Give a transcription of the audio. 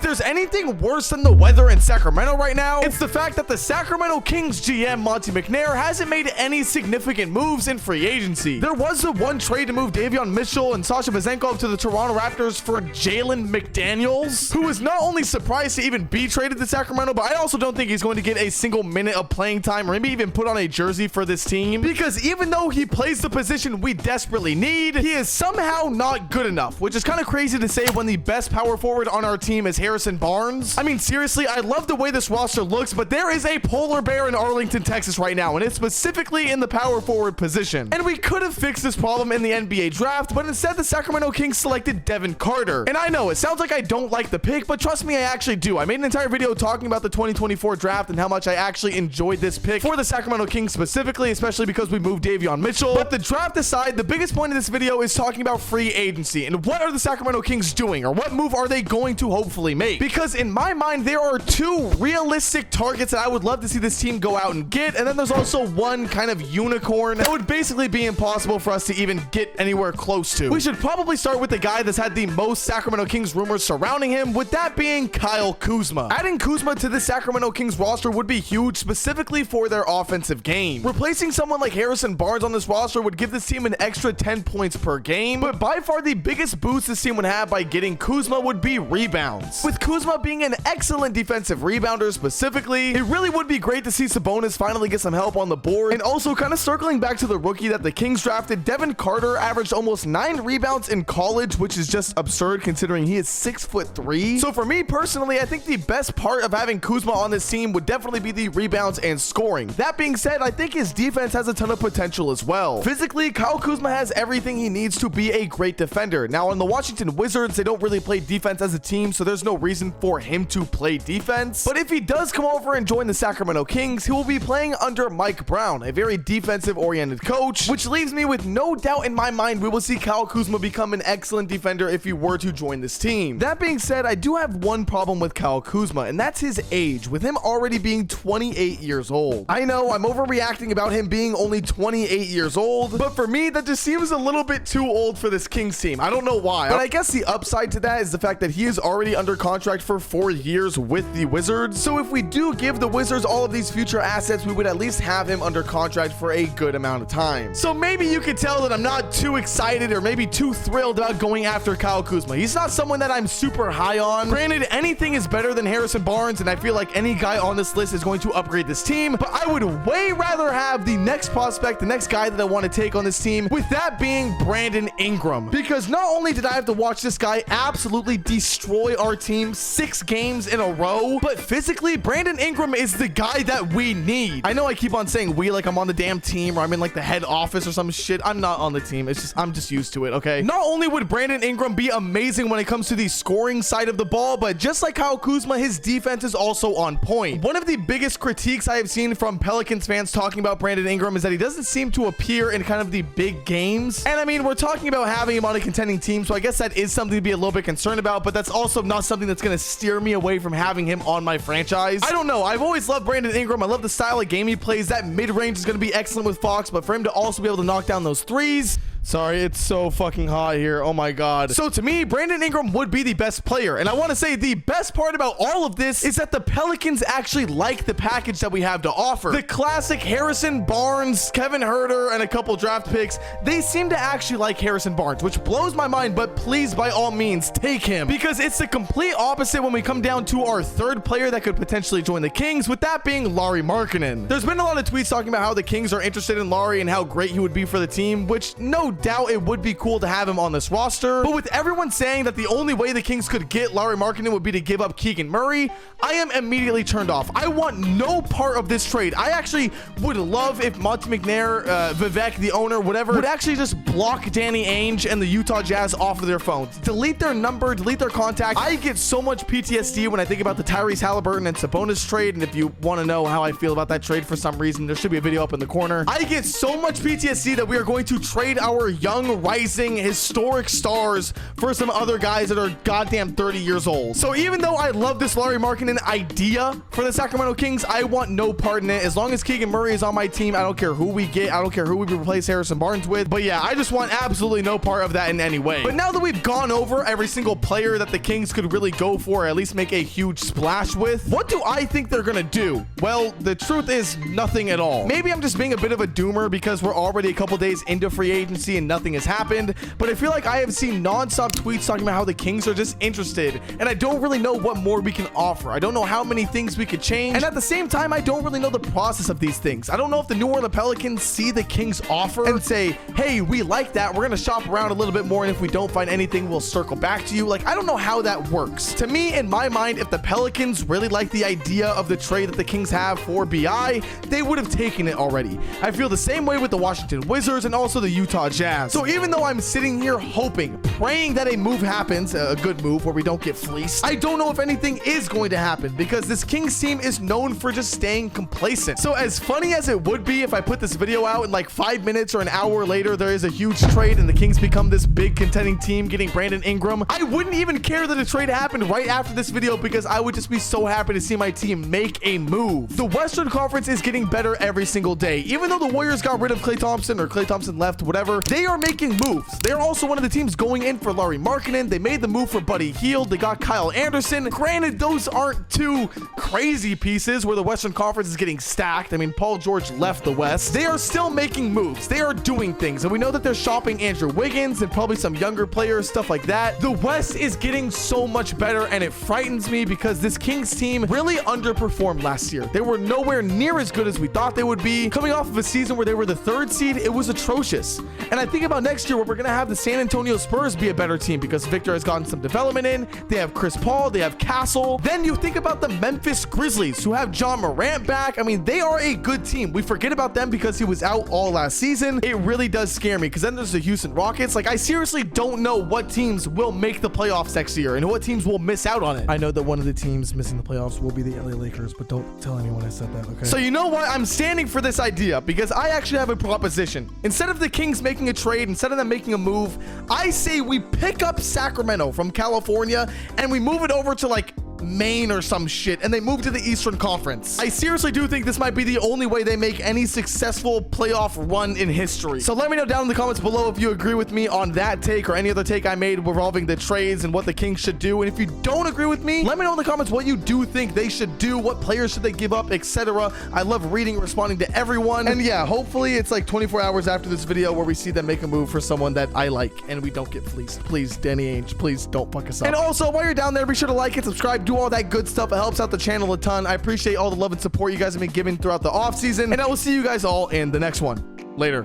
there's anything worse than the weather in Sacramento right now, it's the fact that the Sacramento Kings GM Monte McNair hasn't made any significant moves in free agency. There was the one trade to move Davion Mitchell and Sasha Vezenkov to the Toronto Raptors for Jalen McDaniels, who is not only surprised to even be traded to Sacramento, but I also don't think he's going to get a single minute of playing time or maybe even put on a jersey for this team, because even though he plays the position we desperately need, he is somehow not good enough, which is kind of crazy to say when the best power forward on our team is Harrison Barnes. I mean, seriously, I love the way this roster looks, but there is a polar bear in Arlington, Texas right now, and it's specifically in the power forward position. And we could have fixed this problem in the NBA draft, but instead the Sacramento Kings selected Devin Carter. And I know it sounds like I don't like the pick, but trust me, I actually do. I made an entire video talking about the 2024 draft and how much I actually enjoyed this pick for the Sacramento Kings specifically, especially because we moved Davion Mitchell. But the draft aside, the biggest point of this video is talking about free agency and what are the Sacramento Kings doing, or what move are they going to hopefully make? Because in my mind, there are two realistic targets that I would love to see this team go out and get, and then there's also one kind of unicorn that would basically be impossible for us to even get anywhere close to. We should probably start with the guy that's had the most Sacramento Kings rumors surrounding him, with that being Kyle Kuzma. Adding Kuzma to the Sacramento Kings roster would be huge, specifically for their offensive game. Replacing someone like Harrison Barnes on this roster would give this team an extra 10 points per game, but by far the biggest boost this team would have by getting Kuzma would be rebounds. With Kuzma being an excellent defensive rebounder specifically, it really would be great to see Sabonis finally get some help on the board. And also, kind of circling back to the rookie that the Kings drafted, Devin Carter averaged almost 9 rebounds in college, which is just absurd considering he is 6'3". So for me personally, I think the best part of having Kuzma on this team would definitely be the rebounds and scoring. That being said, I think his defense has a ton of potential as well. Physically, Kyle Kuzma has everything he needs to be a great defender. Now, on the Washington Wizards, they don't really play defense as a team, so there's no reason for him to play defense. But if he does come over and join the Sacramento Kings, he will be playing under Mike Brown, a very defensive-oriented coach, which leaves me with no doubt in my mind we will see Kyle Kuzma become an excellent defender if he were to join this team. That being said, I do have one problem with Kyle Kuzma, and that's his age, with him already being 28 years old. I know I'm overreacting about him being only 28 years old, but for me, that just seems a little bit too old for this Kings team. I don't know why, but I guess the upside to that is the fact that he is already under contract for 4 years with the Wizards. So if we do give the Wizards all of these future assets, we would at least have him under contract for a good amount of time. So maybe you could tell that I'm not too excited or maybe too thrilled about going after Kyle Kuzma. He's not someone that I'm super high on. Granted, anything is better than Harrison Barnes, and I feel like any guy on this list is going to upgrade this team, but I would way rather have the next prospect, the next guy that I want to take on this team, with that being Brandon Ingram. Because not only did I have to watch this guy absolutely destroy our team 6 games in a row, but physically, Brandon Ingram is the guy that we need. I know I keep on saying we like I'm on the damn team or I'm in like the head office or some shit. I'm not on the team. It's just, I'm just used to it, okay? Not only would Brandon Ingram be amazing when it comes to the scoring side of the ball, but just like Kyle Kuzma, his defense is also on point. One of the biggest critiques I have seen from Pelicans fans talking about Brandon Ingram is that he doesn't seem to appear in kind of the big games. And I mean, we're talking about having him on a contending team, so I guess that is something to be a little bit concerned about, but that's also not something that's going to steer me away from having him on my franchise. I don't know. I've always loved Brandon Ingram. I love the style of game he plays. That mid-range is going to be excellent with Fox, but for him to also be able to knock down those threes, sorry, it's so fucking hot here. Oh my God. So to me, Brandon Ingram would be the best player. And I want to say the best part about all of this is that the Pelicans actually like the package that we have to offer. The classic Harrison Barnes, Kevin Huerter, and a couple draft picks, they seem to actually like Harrison Barnes, which blows my mind, but please, by all means, take him. Because it's the complete opposite when we come down to our third player that could potentially join the Kings, with that being Lauri Markkanen. There's been a lot of tweets talking about how the Kings are interested in Lauri and how great he would be for the team, which no doubt it would be cool to have him on this roster. But with everyone saying that the only way the Kings could get Lauri Markkanen would be to give up Keegan Murray, I am immediately turned off. I want no part of this trade. I actually would love if Monte McNair, Vivek, the owner, whatever, would actually just block Danny Ainge and the Utah Jazz off of their phones. Delete their number, delete their contact. I get so much PTSD when I think about the Tyrese Halliburton and Sabonis trade, and if you want to know how I feel about that trade for some reason, there should be a video up in the corner. I get so much PTSD that we are going to trade our for young, rising, historic stars for some other guys that are goddamn 30 years old. So even though I love this Lauri Markkanen idea for the Sacramento Kings, I want no part in it. As long as Keegan Murray is on my team, I don't care who we get. I don't care who we replace Harrison Barnes with. But yeah, I just want absolutely no part of that in any way. But now that we've gone over every single player that the Kings could really go for, or at least make a huge splash with, what do I think they're gonna do? Well, the truth is nothing at all. Maybe I'm just being a bit of a doomer because we're already a couple days into free agency and nothing has happened, but I feel like I have seen non-stop tweets talking about how the Kings are just interested, and I don't really know what more we can offer. I don't know how many things we could change, and at the same time, I don't really know the process of these things. I don't know if the New Orleans Pelicans see the Kings offer and say, hey, we like that, we're gonna shop around a little bit more, and if we don't find anything, we'll circle back to you. Like, I don't know how that works. To me, in my mind, if the Pelicans really like the idea of the trade that the Kings have for BI, they would have taken it already. I feel the same way with the Washington Wizards and also the Utah Jazz. So even though I'm sitting here hoping, praying that a move happens, a good move where we don't get fleeced, I don't know if anything is going to happen because this Kings team is known for just staying complacent. So as funny as it would be if I put this video out and like 5 minutes or an hour later there is a huge trade and the Kings become this big contending team getting Brandon Ingram, I wouldn't even care that a trade happened right after this video because I would just be so happy to see my team make a move. The Western Conference is getting better every single day. Even though the Warriors got rid of Klay Thompson or Klay Thompson left, whatever, they are making moves. They're also one of the teams going in for Lauri Markkanen. They made the move for Buddy Hield. They got Kyle Anderson. Granted, those aren't two crazy pieces where the Western Conference is getting stacked. I mean, Paul George left the West. They are still making moves. They are doing things. And we know that they're shopping Andrew Wiggins and probably some younger players, stuff like that. The West is getting so much better, and it frightens me because this Kings team really underperformed last year. They were nowhere near as good as we thought they would be. Coming off of a season where they were the 3rd seed, it was atrocious. And I think about next year where we're going to have the San Antonio Spurs be a better team because Victor has gotten some development in. They have Chris Paul. They have Castle. Then you think about the Memphis Grizzlies who have John Morant back. I mean, they are a good team. We forget about them because he was out all last season. It really does scare me because then there's the Houston Rockets. Like, I seriously don't know what teams will make the playoffs next year and what teams will miss out on it. I know that one of the teams missing the playoffs will be the LA Lakers, but don't tell anyone I said that, okay? So you know what? I'm standing for this idea because I actually have a proposition. Instead of the Kings making a trade, instead of them making a move, I say we pick up Sacramento from California and we move it over to like Maine or some shit, and they move to the Eastern Conference. I seriously do think this might be the only way they make any successful playoff run in history. So let me know down in the comments below if you agree with me on that take or any other take I made revolving the trades and what the Kings should do. And if you don't agree with me, let me know in the comments what you do think they should do, what players should they give up, etc. I love reading and responding to everyone. And yeah, hopefully it's like 24 hours after this video where we see them make a move for someone that I like and we don't get fleeced. Please, Danny Ainge, please don't fuck us up. And also, while you're down there, be sure to like and subscribe, do all that good stuff. It helps out the channel a ton. I appreciate all the love and support you guys have been giving throughout the off season, and I will see you guys all in the next one. Later.